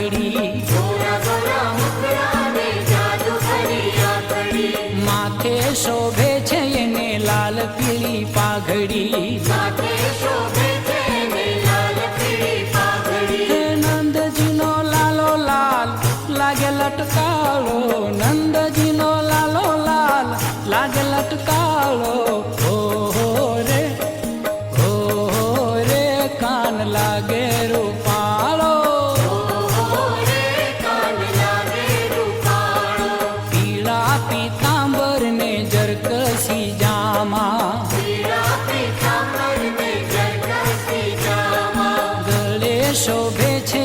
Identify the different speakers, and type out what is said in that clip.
Speaker 1: પાઘડી, માથે શોભે છે એને લાલ પીળી પાઘડી, નંદજીનો લાલો લાલ લાગે લટકાળો, નંદજીનો લાલો લાલ લાગે લટકાળો. ઓહો રે કાન લાગે રૂપાળો, પીળા પીતાંબર ને જરકસી જામા, ગળે શોભે છે